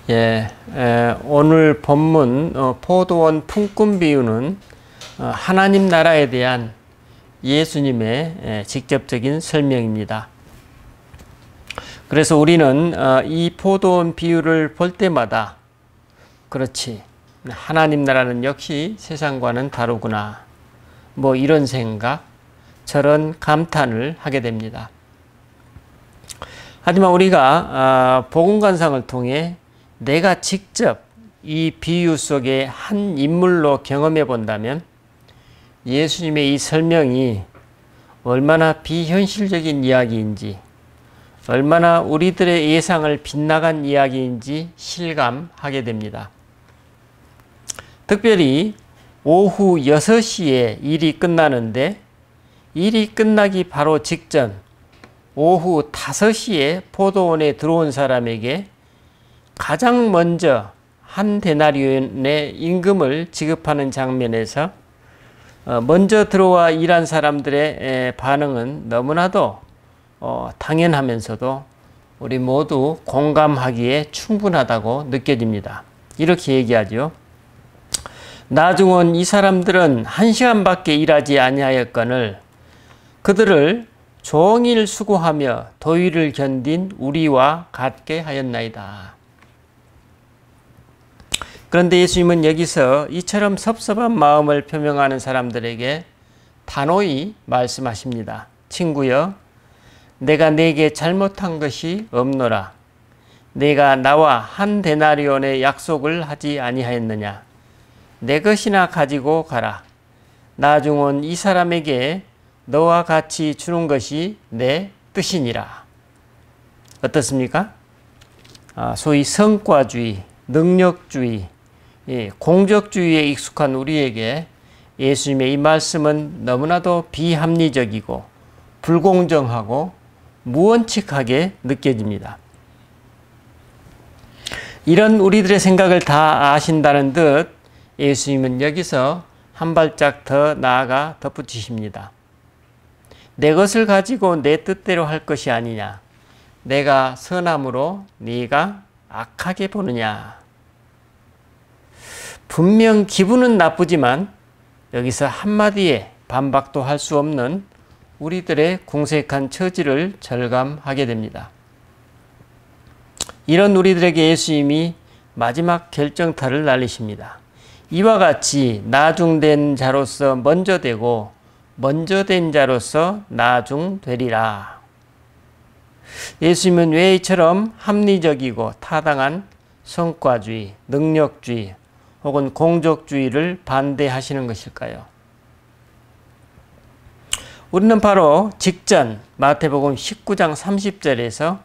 오늘 본문 포도원 품꾼 비유는 하나님 나라에 대한 예수님의 직접적인 설명입니다. 그래서 우리는 이 포도원 비유를 볼 때마다 그렇지, 하나님 나라는 역시 세상과는 다르구나, 뭐 이런 생각, 저런 감탄을 하게 됩니다. 하지만 우리가 복음 관상을 통해 내가 직접 이 비유 속의 한 인물로 경험해 본다면 예수님의 이 설명이 얼마나 비현실적인 이야기인지, 얼마나 우리들의 예상을 빗나간 이야기인지 실감하게 됩니다. 특별히 오후 6시에 일이 끝나는데 일이 끝나기 바로 직전 오후 5시에 포도원에 들어온 사람에게 가장 먼저 한 데나리온의 임금을 지급하는 장면에서 먼저 들어와 일한 사람들의 반응은 너무나도 당연하면서도 우리 모두 공감하기에 충분하다고 느껴집니다. 이렇게 얘기하죠. 나중은 이 사람들은 1시간밖에 일하지 아니하였거늘 그들을 종일 수고하며 더위를 견딘 우리와 같게 하였나이다. 그런데 예수님은 여기서 이처럼 섭섭한 마음을 표명하는 사람들에게 단호히 말씀하십니다. 친구여, 내가 네게 잘못한 것이 없노라. 내가 나와 한 데나리온의 약속을 하지 아니하였느냐. 내 것이나 가지고 가라. 나중은 이 사람에게 너와 같이 주는 것이 내 뜻이니라. 어떻습니까? 소위 성과주의, 능력주의, 공적주의에 익숙한 우리에게 예수님의 이 말씀은 너무나도 비합리적이고 불공정하고 무원칙하게 느껴집니다. 이런 우리들의 생각을 다 아신다는 듯 예수님은 여기서 한 발짝 더 나아가 덧붙이십니다. 내 것을 가지고 내 뜻대로 할 것이 아니냐. 내가 선함으로 네가 악하게 보느냐. 분명 기분은 나쁘지만 여기서 한마디에 반박도 할 수 없는 우리들의 궁색한 처지를 절감하게 됩니다. 이런 우리들에게 예수님이 마지막 결정타를 날리십니다. 이와 같이 나중된 자로서 먼저 되고 먼저 된 자로서 나중되리라. 예수님은 왜 이처럼 합리적이고 타당한 성과주의, 능력주의 혹은 공적주의를 반대하시는 것일까요? 우리는 바로 직전 마태복음 19장 30절에서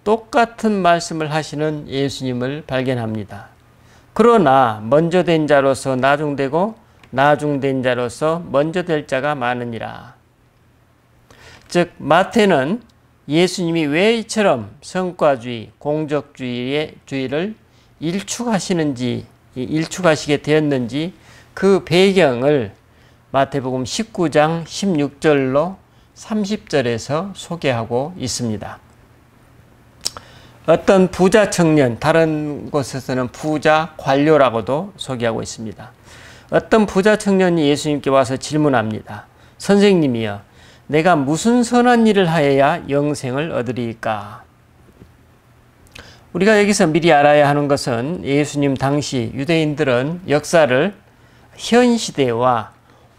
똑같은 말씀을 하시는 예수님을 발견합니다. 그러나 먼저 된 자로서 나중되고 나중된 자로서 먼저 될 자가 많으니라. 즉 마태는 예수님이 왜 이처럼 성과주의, 공적주의를 일축하시게 되었는지 그 배경을 마태복음 19장 16절로 30절에서 소개하고 있습니다. 어떤 부자 청년, 다른 곳에서는 부자 관료라고도 소개하고 있습니다. 어떤 부자 청년이 예수님께 와서 질문합니다. 선생님이여, 내가 무슨 선한 일을 하여야 영생을 얻으리까? 우리가 여기서 미리 알아야 하는 것은 예수님 당시 유대인들은 역사를 현 시대와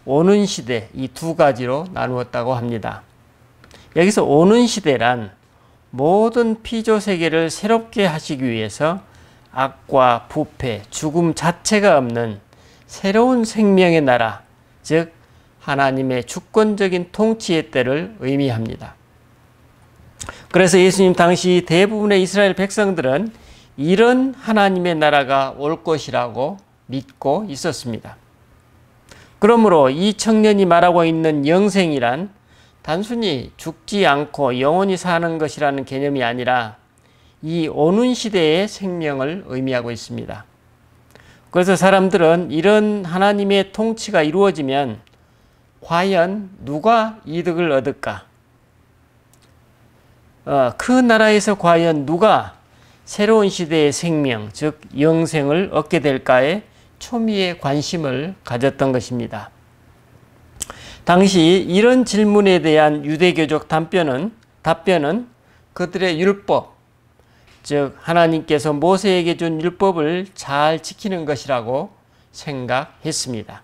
오는 시대, 이 두 가지로 나누었다고 합니다. 여기서 오는 시대란 모든 피조 세계를 새롭게 하시기 위해서 악과 부패, 죽음 자체가 없는 새로운 생명의 나라, 즉 하나님의 주권적인 통치의 때를 의미합니다. 그래서 예수님 당시 대부분의 이스라엘 백성들은 이런 하나님의 나라가 올 것이라고 믿고 있었습니다. 그러므로 이 청년이 말하고 있는 영생이란 단순히 죽지 않고 영원히 사는 것이라는 개념이 아니라 이 오는 시대의 생명을 의미하고 있습니다. 그래서 사람들은 이런 하나님의 통치가 이루어지면 과연 누가 이득을 얻을까? 그 나라에서 과연 누가 새로운 시대의 생명, 즉 영생을 얻게 될까에 초미의 관심을 가졌던 것입니다. 당시 이런 질문에 대한 유대교적 답변은 그들의 율법, 즉 하나님께서 모세에게 준 율법을 잘 지키는 것이라고 생각했습니다.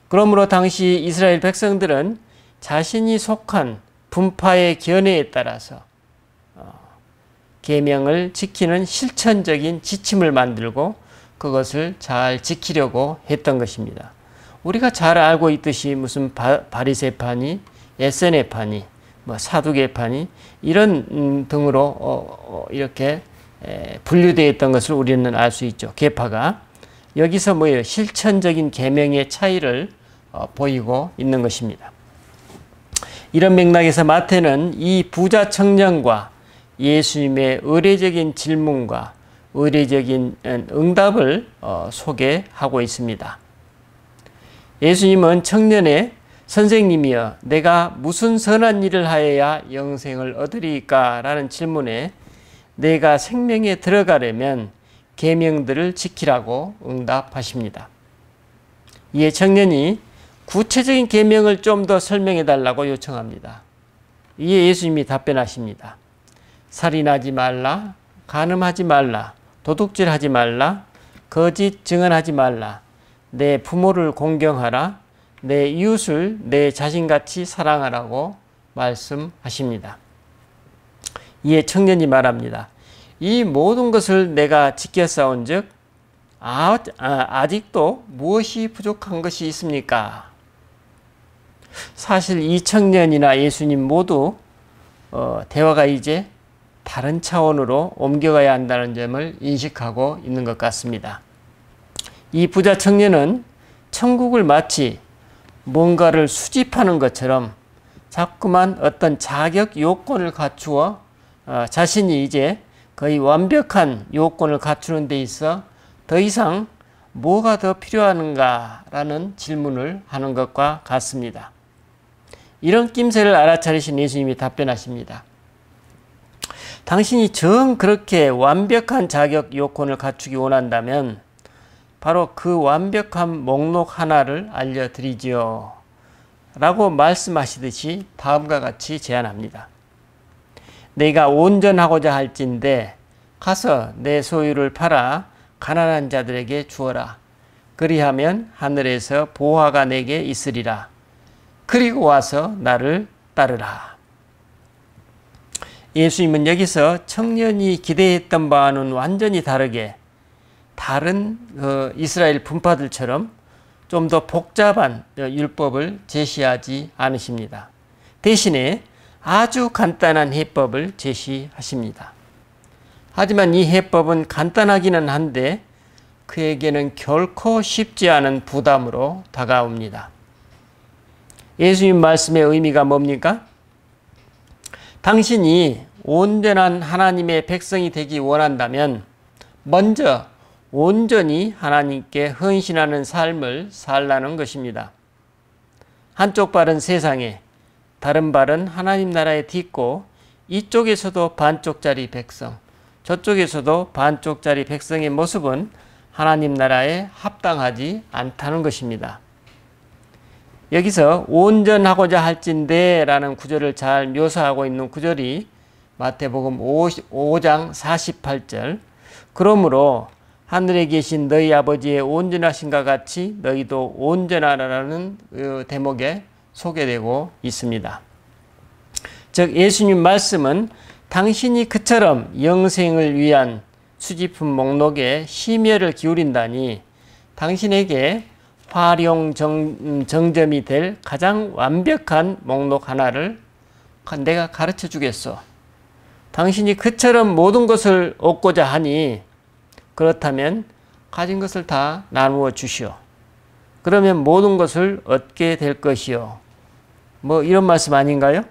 그러므로 당시 이스라엘 백성들은 자신이 속한 분파의 견해에 따라서 계명을 지키는 실천적인 지침을 만들고 그것을 잘 지키려고 했던 것입니다. 우리가 잘 알고 있듯이 무슨 바리새파니, 에세네파니, 사두개파니 이런 등으로 이렇게 분류되어 있던 것을 우리는 알 수 있죠. 계파가 여기서 뭐예요? 실천적인 계명의 차이를 보이고 있는 것입니다. 이런 맥락에서 마태는 이 부자 청년과 예수님의 의례적인 질문과 의례적인 응답을 소개하고 있습니다. 예수님은 청년의 선생님이여 내가 무슨 선한 일을 하여야 영생을 얻으리까? 라는 질문에 내가 생명에 들어가려면 계명들을 지키라고 응답하십니다. 이에 청년이 구체적인 계명을 좀 더 설명해 달라고 요청합니다. 이에 예수님이 답변하십니다. 살인하지 말라, 간음하지 말라, 도둑질하지 말라, 거짓 증언하지 말라, 내 부모를 공경하라, 내 이웃을 내 자신같이 사랑하라고 말씀하십니다. 이에 청년이 말합니다. 이 모든 것을 내가 지켰사온 즉 아직도 무엇이 부족한 것이 있습니까? 사실 이 청년이나 예수님 모두 대화가 이제 다른 차원으로 옮겨가야 한다는 점을 인식하고 있는 것 같습니다. 이 부자 청년은 천국을 마치 뭔가를 수집하는 것처럼 자꾸만 어떤 자격 요건을 갖추어 자신이 이제 거의 완벽한 요건을 갖추는 데 있어 더 이상 뭐가 더 필요한가라는 질문을 하는 것과 같습니다. 이런 낌새를 알아차리신 예수님이 답변하십니다. 당신이 정 그렇게 완벽한 자격 요건을 갖추기 원한다면 바로 그 완벽한 목록 하나를 알려드리지요. 라고 말씀하시듯이 다음과 같이 제안합니다. 내가 온전하고자 할진대 가서 내 소유를 팔아 가난한 자들에게 주어라. 그리하면 하늘에서 보화가 내게 있으리라. 그리고 와서 나를 따르라. 예수님은 여기서 청년이 기대했던 바와는 완전히 다르게 다른 이스라엘 분파들처럼 좀 더 복잡한 율법을 제시하지 않으십니다. 대신에 아주 간단한 해법을 제시하십니다. 하지만 이 해법은 간단하기는 한데 그에게는 결코 쉽지 않은 부담으로 다가옵니다. 예수님 말씀의 의미가 뭡니까? 당신이 온전한 하나님의 백성이 되기 원한다면 먼저 온전히 하나님께 헌신하는 삶을 살라는 것입니다. 한쪽 발은 세상에, 다른 발은 하나님 나라에 딛고 이쪽에서도 반쪽짜리 백성, 저쪽에서도 반쪽짜리 백성의 모습은 하나님 나라에 합당하지 않다는 것입니다. 여기서 온전하고자 할진대 라는 구절을 잘 묘사하고 있는 구절이 마태복음 5장 48절 그러므로 하늘에 계신 너희 아버지의 온전하신과 같이 너희도 온전하라는 대목에 소개되고 있습니다. 즉 예수님 말씀은 당신이 그처럼 영생을 위한 수집품 목록에 심혈을 기울인다니 당신에게 활용 정점이 될 가장 완벽한 목록 하나를 내가 가르쳐 주겠소. 당신이 그처럼 모든 것을 얻고자 하니 그렇다면 가진 것을 다 나누어 주시오. 그러면 모든 것을 얻게 될 것이요. 뭐 이런 말씀 아닌가요?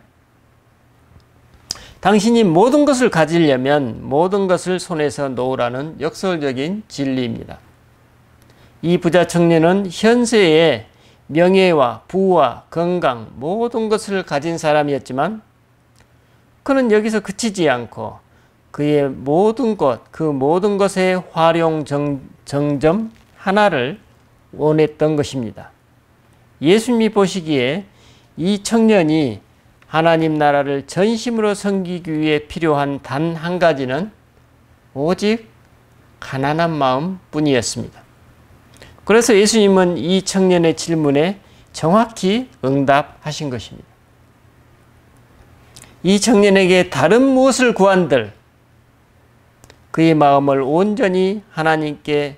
당신이 모든 것을 가지려면 모든 것을 손에서 놓으라는 역설적인 진리입니다. 이 부자 청년은 현세의 명예와 부와 건강 모든 것을 가진 사람이었지만 그는 여기서 그치지 않고 그의 모든 것, 그 모든 것의 활용 정점 하나를 원했던 것입니다. 예수님이 보시기에 이 청년이 하나님 나라를 전심으로 섬기기 위해 필요한 단 한 가지는 오직 가난한 마음 뿐이었습니다. 그래서 예수님은 이 청년의 질문에 정확히 응답하신 것입니다. 이 청년에게 다른 무엇을 구한들 그의 마음을 온전히 하나님을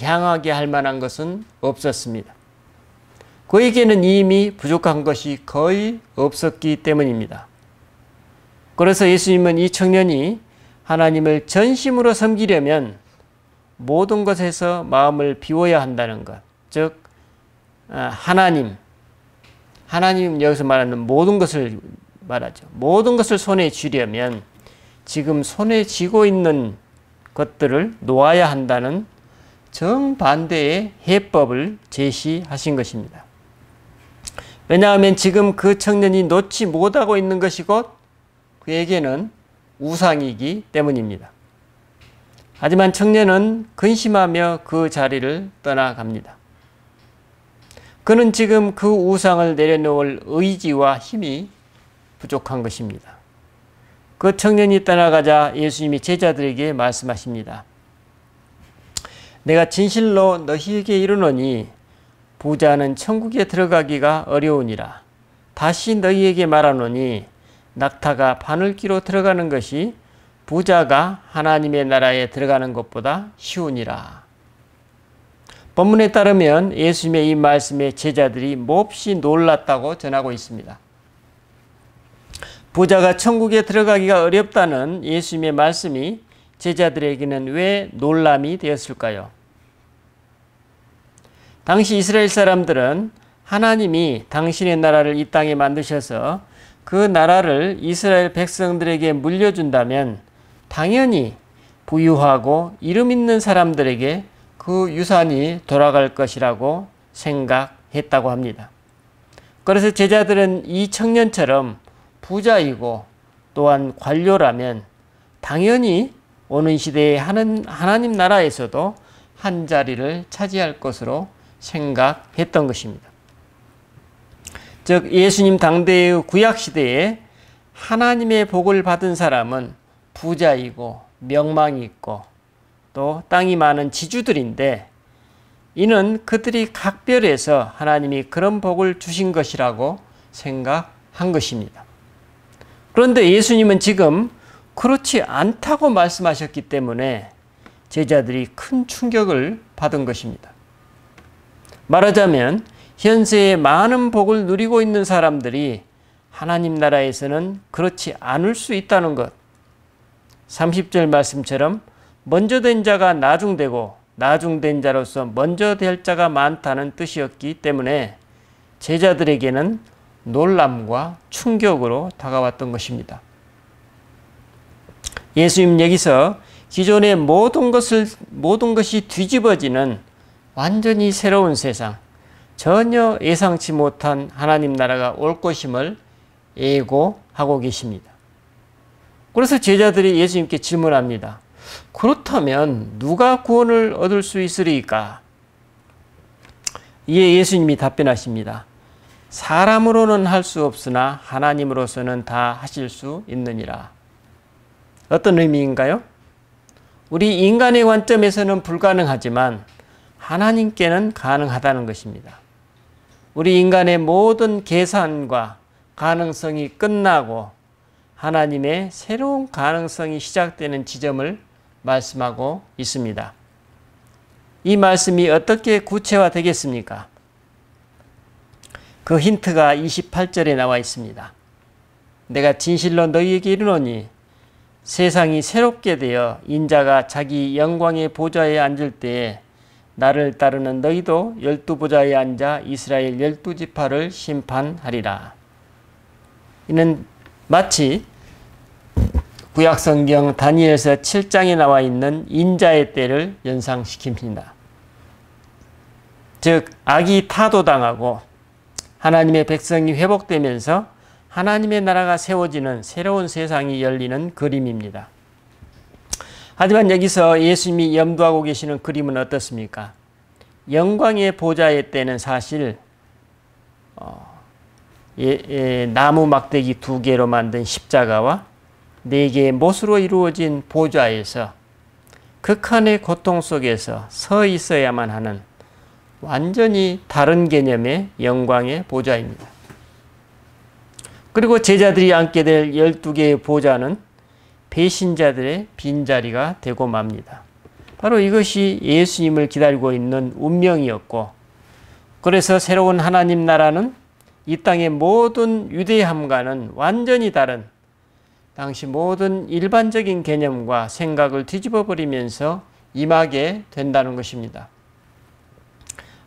향하게 할 만한 것은 없었습니다. 그에게는 이미 부족한 것이 거의 없었기 때문입니다. 그래서 예수님은 이 청년이 하나님을 전심으로 섬기려면 모든 것에서 마음을 비워야 한다는 것, 즉 하나님 여기서 말하는 모든 것을 말하죠. 모든 것을 손에 쥐려면 지금 손에 쥐고 있는 것들을 놓아야 한다는 정반대의 해법을 제시하신 것입니다. 왜냐하면 지금 그 청년이 놓지 못하고 있는 것이 곧 그에게는 우상이기 때문입니다. 하지만 청년은 근심하며 그 자리를 떠나갑니다. 그는 지금 그 우상을 내려놓을 의지와 힘이 부족한 것입니다. 그 청년이 떠나가자 예수님이 제자들에게 말씀하십니다. 내가 진실로 너희에게 이르노니 부자는 천국에 들어가기가 어려우니라. 다시 너희에게 말하노니 낙타가 바늘귀로 들어가는 것이 부자가 하나님의 나라에 들어가는 것보다 쉬우니라. 본문에 따르면 예수님의 이 말씀에 제자들이 몹시 놀랐다고 전하고 있습니다. 부자가 천국에 들어가기가 어렵다는 예수님의 말씀이 제자들에게는 왜 놀람이 되었을까요? 당시 이스라엘 사람들은 하나님이 당신의 나라를 이 땅에 만드셔서 그 나라를 이스라엘 백성들에게 물려준다면 당연히 부유하고 이름 있는 사람들에게 그 유산이 돌아갈 것이라고 생각했다고 합니다. 그래서 제자들은 이 청년처럼 부자이고 또한 관료라면 당연히 오는 시대의 하나님 나라에서도 한 자리를 차지할 것으로 생각했던 것입니다. 즉 예수님 당대의 구약시대에 하나님의 복을 받은 사람은 부자이고 명망이 있고 또 땅이 많은 지주들인데 이는 그들이 각별해서 하나님이 그런 복을 주신 것이라고 생각한 것입니다. 그런데 예수님은 지금 그렇지 않다고 말씀하셨기 때문에 제자들이 큰 충격을 받은 것입니다. 말하자면 현세에 많은 복을 누리고 있는 사람들이 하나님 나라에서는 그렇지 않을 수 있다는 것. 30절 말씀처럼 먼저 된 자가 나중되고 나중된 자로서 먼저 될 자가 많다는 뜻이었기 때문에 제자들에게는 놀람과 충격으로 다가왔던 것입니다. 예수님 여기서 기존의 모든 것이 뒤집어지는 완전히 새로운 세상, 전혀 예상치 못한 하나님 나라가 올 것임을 예고하고 계십니다. 그래서 제자들이 예수님께 질문합니다. 그렇다면 누가 구원을 얻을 수 있으리까? 이에 예수님이 답변하십니다. 사람으로는 할 수 없으나 하나님으로서는 다 하실 수 있느니라. 어떤 의미인가요? 우리 인간의 관점에서는 불가능하지만 하나님께는 가능하다는 것입니다. 우리 인간의 모든 계산과 가능성이 끝나고 하나님의 새로운 가능성이 시작되는 지점을 말씀하고 있습니다. 이 말씀이 어떻게 구체화되겠습니까? 그 힌트가 28절에 나와 있습니다. 내가 진실로 너희에게 이르노니 세상이 새롭게 되어 인자가 자기 영광의 보좌에 앉을 때에 나를 따르는 너희도 12보좌에 앉아 이스라엘 12지파를 심판하리라. 이는 마치 구약성경 다니엘서 7장에 나와 있는 인자의 때를 연상시킵니다. 즉 악이 타도당하고 하나님의 백성이 회복되면서 하나님의 나라가 세워지는 새로운 세상이 열리는 그림입니다. 하지만 여기서 예수님이 염두하고 계시는 그림은 어떻습니까? 영광의 보좌의 때는 사실 나무 막대기 2개로 만든 십자가와 4개의 못으로 이루어진 보좌에서 극한의 고통 속에서 서 있어야만 하는 완전히 다른 개념의 영광의 보좌입니다. 그리고 제자들이 앉게 될 12개의 보좌는 배신자들의 빈자리가 되고 맙니다. 바로 이것이 예수님을 기다리고 있는 운명이었고, 그래서 새로운 하나님 나라는 이 땅의 모든 위대함과는 완전히 다른 당시 모든 일반적인 개념과 생각을 뒤집어 버리면서 임하게 된다는 것입니다.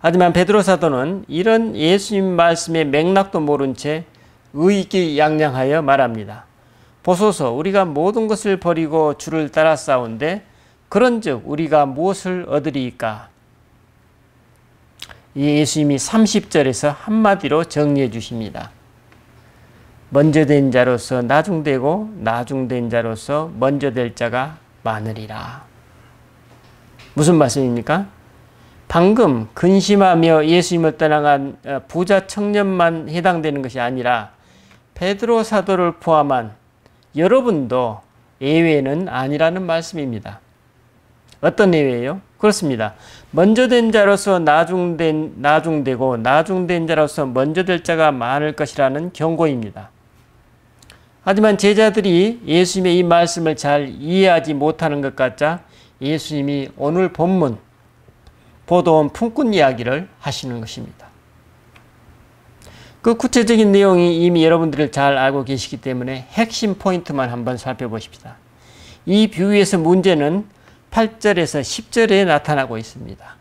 하지만 베드로 사도는 이런 예수님 말씀의 맥락도 모른 채 의기양양하여 말합니다. 보소서, 우리가 모든 것을 버리고 주를 따라 싸운데 그런즉 우리가 무엇을 얻으리이까? 예수님이 30절에서 한마디로 정리해 주십니다. 먼저 된 자로서 나중되고 나중된 자로서 먼저 될 자가 많으리라. 무슨 말씀입니까? 방금 근심하며 예수님을 떠나간 부자 청년만 해당되는 것이 아니라 베드로 사도를 포함한 여러분도 예외는 아니라는 말씀입니다. 어떤 예외예요? 그렇습니다. 먼저 된 자로서 나중되고 나중된 자로서 먼저 될 자가 많을 것이라는 경고입니다. 하지만 제자들이 예수님의 이 말씀을 잘 이해하지 못하는 것 같자 예수님이 오늘 본문 포도원 품꾼 이야기를 하시는 것입니다. 그 구체적인 내용이 이미 여러분들이 잘 알고 계시기 때문에 핵심 포인트만 한번 살펴보십시다. 이 비유에서 문제는 8절에서 10절에 나타나고 있습니다.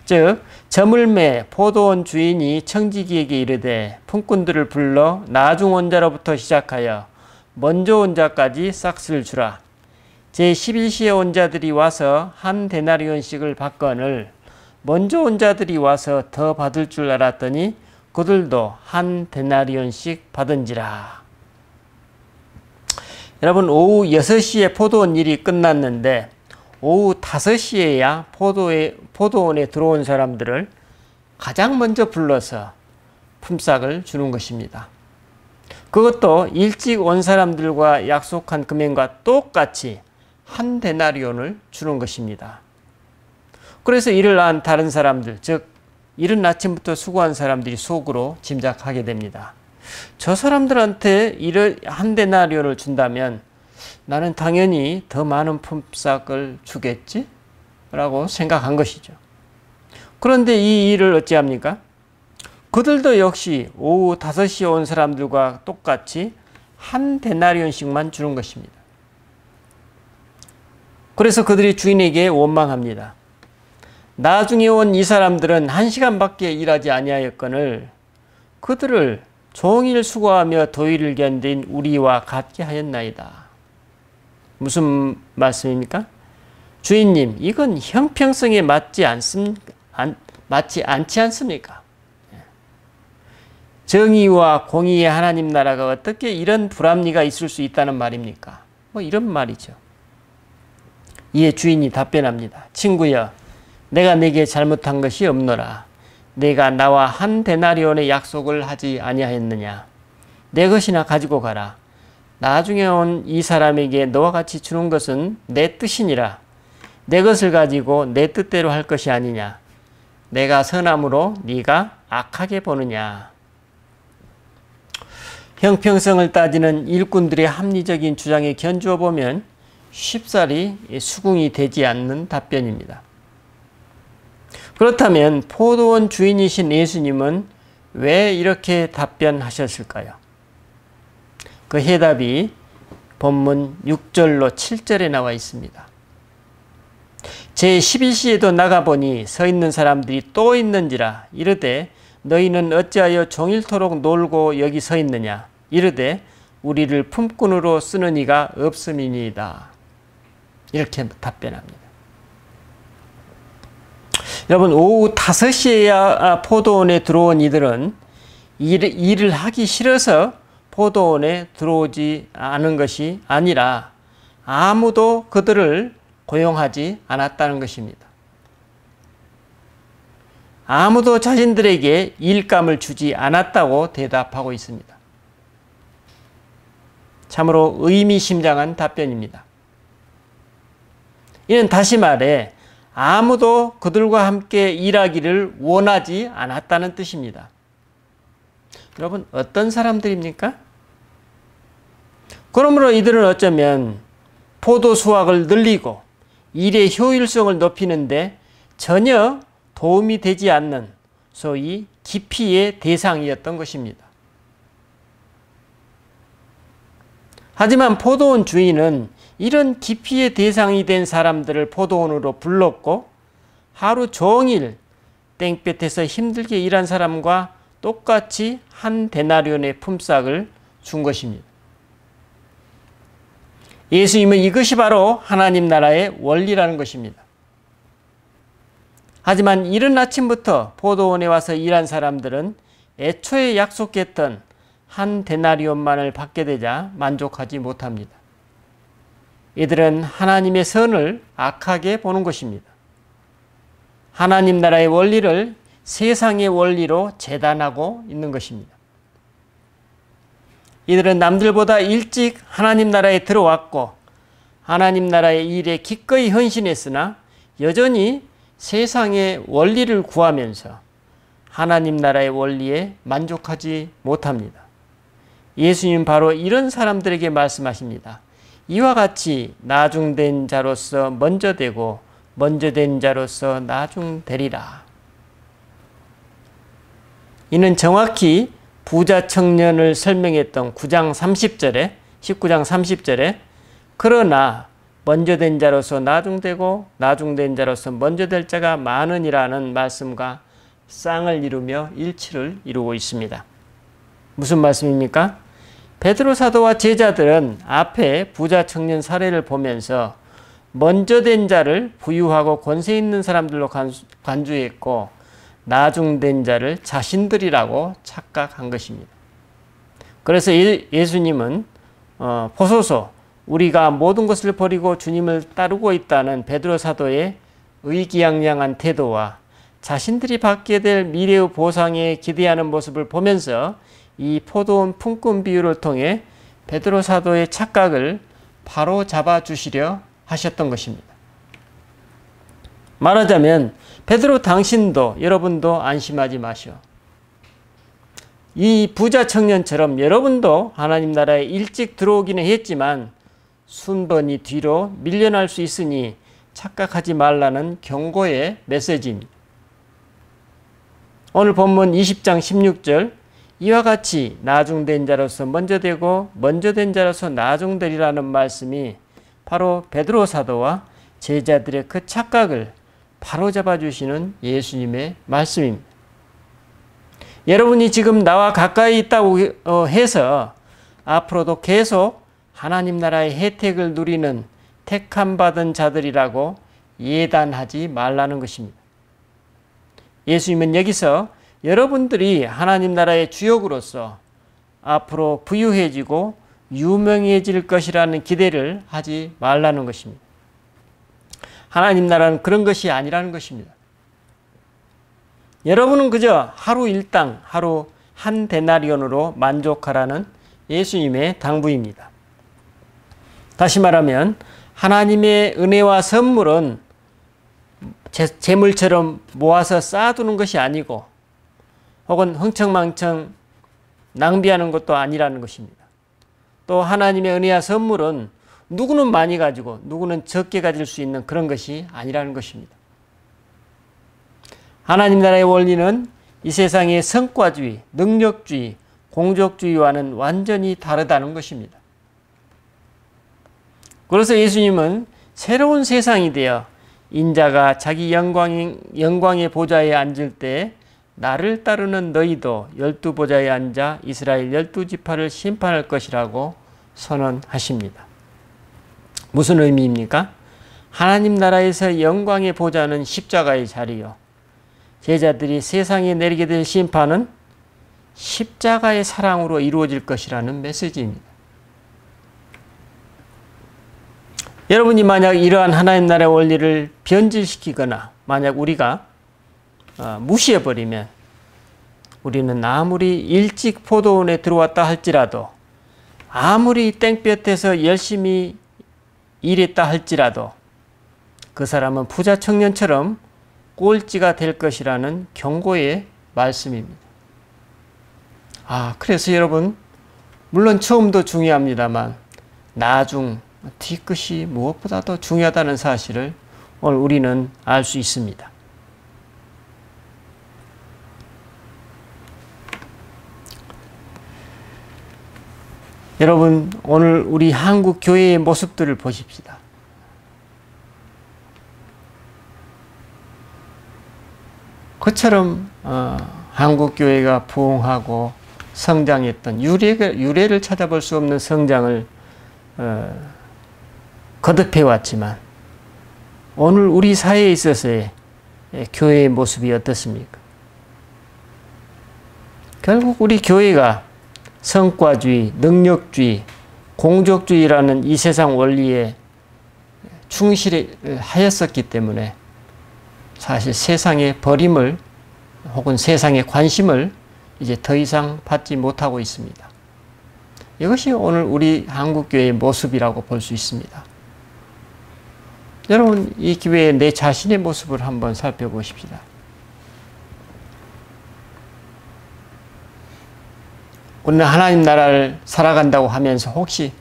즉 저물매 포도원 주인이 청지기에게 이르되 품꾼들을 불러 나중 온 자로부터 시작하여 먼저 온 자까지 싹쓸 주라. 제11시에 온 자들이 와서 한 데나리온씩을 받거늘 먼저 온 자들이 와서 더 받을 줄 알았더니 그들도 한 데나리온씩 받은지라. 여러분, 오후 6시에 포도원 일이 끝났는데 오후 5시에야 포도원에 들어온 사람들을 가장 먼저 불러서 품삯을 주는 것입니다. 그것도 일찍 온 사람들과 약속한 금액과 똑같이 한 데나리온을 주는 것입니다. 그래서 이를 안 다른 사람들, 즉 이른 아침부터 수고한 사람들이 속으로 짐작하게 됩니다. 저 사람들한테 한 데나리온을 준다면 나는 당연히 더 많은 품삯을 주겠지? 라고 생각한 것이죠. 그런데 이 일을 어찌합니까? 그들도 역시 오후 5시에 온 사람들과 똑같이 한 데나리온씩만 주는 것입니다. 그래서 그들이 주인에게 원망합니다. 나중에 온 이 사람들은 1시간밖에 일하지 아니하였거늘 그들을 종일 수고하며 더위를 견딘 우리와 같게 하였나이다. 무슨 말씀입니까? 주인님, 이건 형평성에 맞지 않지 않습니까? 정의와 공의의 하나님 나라가 어떻게 이런 불합리가 있을 수 있다는 말입니까? 이런 말이죠. 이에 주인이 답변합니다. 친구여, 내가 내게 잘못한 것이 없노라. 내가 나와 한 데나리온의 약속을 하지 아니하였느냐? 내 것이나 가지고 가라. 나중에 온 이 사람에게 너와 같이 주는 것은 내 뜻이니라. 내 것을 가지고 내 뜻대로 할 것이 아니냐? 내가 선함으로 네가 악하게 보느냐? 형평성을 따지는 일꾼들의 합리적인 주장에 견주어 보면 쉽사리 수긍이 되지 않는 답변입니다. 그렇다면 포도원 주인이신 예수님은 왜 이렇게 답변하셨을까요? 그 해답이 본문 6절로 7절에 나와 있습니다. 제11시에도 나가보니 서 있는 사람들이 또 있는지라. 이르되 너희는 어찌하여 종일토록 놀고 여기 서 있느냐? 이르되 우리를 품꾼으로 쓰는 이가 없음이니이다. 이렇게 답변합니다. 여러분, 오후 5시에야 포도원에 들어온 이들은 일을 하기 싫어서 포도원에 들어오지 않은 것이 아니라 아무도 그들을 고용하지 않았다는 것입니다. 아무도 자신들에게 일감을 주지 않았다고 대답하고 있습니다. 참으로 의미심장한 답변입니다. 이는 다시 말해 아무도 그들과 함께 일하기를 원하지 않았다는 뜻입니다. 여러분, 어떤 사람들입니까? 그러므로 이들은 어쩌면 포도 수확을 늘리고 일의 효율성을 높이는데 전혀 도움이 되지 않는 소위 기피의 대상이었던 것입니다. 하지만 포도원 주인은 이런 기피의 대상이 된 사람들을 포도원으로 불렀고 하루 종일 땡볕에서 힘들게 일한 사람과 똑같이 한 데나리온의 품삯을 준 것입니다. 예수님은 이것이 바로 하나님 나라의 원리라는 것입니다. 하지만 이른 아침부터 포도원에 와서 일한 사람들은 애초에 약속했던 한 데나리온만을 받게 되자 만족하지 못합니다. 이들은 하나님의 선을 악하게 보는 것입니다. 하나님 나라의 원리를 세상의 원리로 재단하고 있는 것입니다. 이들은 남들보다 일찍 하나님 나라에 들어왔고 하나님 나라의 일에 기꺼이 헌신했으나 여전히 세상의 원리를 구하면서 하나님 나라의 원리에 만족하지 못합니다. 예수님 바로 이런 사람들에게 말씀하십니다. 이와 같이 나중된 자로서 먼저 되고 먼저 된 자로서 나중되리라. 이는 정확히 부자 청년을 설명했던 19장 30절에 그러나 먼저 된 자로서 나중되고 나중된 자로서 먼저 될 자가 많으니라는 말씀과 쌍을 이루며 일치를 이루고 있습니다. 무슨 말씀입니까? 베드로 사도와 제자들은 앞에 부자 청년 사례를 보면서 먼저 된 자를 부유하고 권세 있는 사람들로 간주했고 나중된 자를 자신들이라고 착각한 것입니다. 그래서 예수님은 보소서 우리가 모든 것을 버리고 주님을 따르고 있다는 베드로 사도의 의기양양한 태도와 자신들이 받게 될 미래의 보상에 기대하는 모습을 보면서 이 포도원 품꾼 비유를 통해 베드로 사도의 착각을 바로 잡아 주시려 하셨던 것입니다. 말하자면 베드로 당신도 여러분도 안심하지 마시오. 이 부자 청년처럼 여러분도 하나님 나라에 일찍 들어오기는 했지만 순번이 뒤로 밀려날 수 있으니 착각하지 말라는 경고의 메시지입니다. 오늘 본문 20장 16절 이와 같이 나중된 자로서 먼저 되고 먼저 된 자로서 나중되리라는 말씀이 바로 베드로 사도와 제자들의 그 착각을 바로잡아 주시는 예수님의 말씀입니다. 여러분이 지금 나와 가까이 있다고 해서 앞으로도 계속 하나님 나라의 혜택을 누리는 택함 받은 자들이라고 예단하지 말라는 것입니다. 예수님은 여기서 여러분들이 하나님 나라의 주역으로서 앞으로 부유해지고 유명해질 것이라는 기대를 하지 말라는 것입니다. 하나님 나라는 그런 것이 아니라는 것입니다. 여러분은 그저 하루 일당, 하루 한 데나리온으로 만족하라는 예수님의 당부입니다. 다시 말하면 하나님의 은혜와 선물은 재물처럼 모아서 쌓아두는 것이 아니고 혹은 흥청망청 낭비하는 것도 아니라는 것입니다. 또 하나님의 은혜와 선물은 누구는 많이 가지고 누구는 적게 가질 수 있는 그런 것이 아니라는 것입니다. 하나님 나라의 원리는 이 세상의 성과주의, 능력주의, 공적주의와는 완전히 다르다는 것입니다. 그래서 예수님은 새로운 세상이 되어 인자가 자기 영광의 보좌에 앉을 때 나를 따르는 너희도 12보좌에 앉아 이스라엘 12지파를 심판할 것이라고 선언하십니다. 무슨 의미입니까? 하나님 나라에서 영광의 보좌는 십자가의 자리요. 제자들이 세상에 내리게 될 심판은 십자가의 사랑으로 이루어질 것이라는 메시지입니다. 여러분이 만약 이러한 하나님 나라의 원리를 변질시키거나 만약 우리가 무시해버리면 우리는 아무리 일찍 포도원에 들어왔다 할지라도 아무리 땡볕에서 열심히 일했다 할지라도 그 사람은 부자 청년처럼 꼴찌가 될 것이라는 경고의 말씀입니다. 그래서 여러분, 물론 처음도 중요합니다만 나중, 뒤끝이 무엇보다도 중요하다는 사실을 오늘 우리는 알 수 있습니다. 여러분, 오늘 우리 한국 교회의 모습들을 보십시다. 그처럼 한국 교회가 부흥하고 성장했던 유래를 찾아볼 수 없는 성장을 거듭해 왔지만 오늘 우리 사회에 있어서의 교회의 모습이 어떻습니까? 결국 우리 교회가 성과주의, 능력주의, 공적주의라는 이 세상 원리에 충실하였었기 때문에 사실 세상의 버림을 혹은 세상의 관심을 이제 더 이상 받지 못하고 있습니다. 이것이 오늘 우리 한국교회의 모습이라고 볼 수 있습니다. 여러분, 이 기회에 내 자신의 모습을 한번 살펴보십시다. 우리는 하나님 나라를 살아간다고 하면서 혹시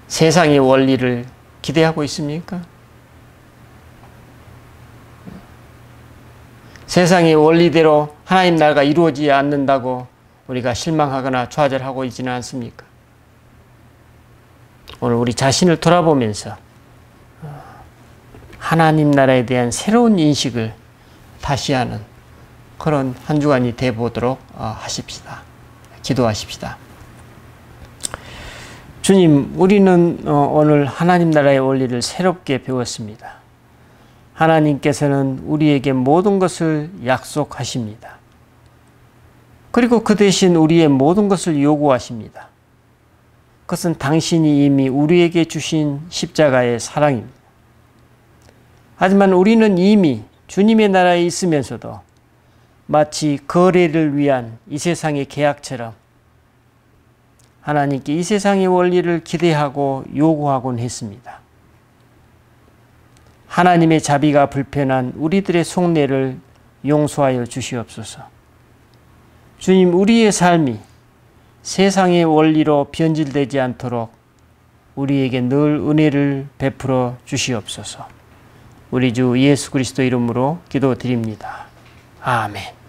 세상의 원리를 기대하고 있습니까? 세상의 원리대로 하나님 나라가 이루어지지 않는다고 우리가 실망하거나 좌절하고 있지는 않습니까? 오늘 우리 자신을 돌아보면서 하나님 나라에 대한 새로운 인식을 다시 하는 그런 한 주간이 되어보도록 하십시다. 기도하십시다. 주님, 우리는 오늘 하나님 나라의 원리를 새롭게 배웠습니다. 하나님께서는 우리에게 모든 것을 약속하십니다. 그리고 그 대신 우리의 모든 것을 요구하십니다. 그것은 당신이 이미 우리에게 주신 십자가의 사랑입니다. 하지만 우리는 이미 주님의 나라에 있으면서도 마치 거래를 위한 이 세상의 계약처럼 하나님께 이 세상의 원리를 기대하고 요구하곤 했습니다. 하나님의 자비가 불편한 우리들의 속내를 용서하여 주시옵소서. 주님, 우리의 삶이 세상의 원리로 변질되지 않도록 우리에게 늘 은혜를 베풀어 주시옵소서. 우리 주 예수 그리스도 이름으로 기도드립니다. 아멘.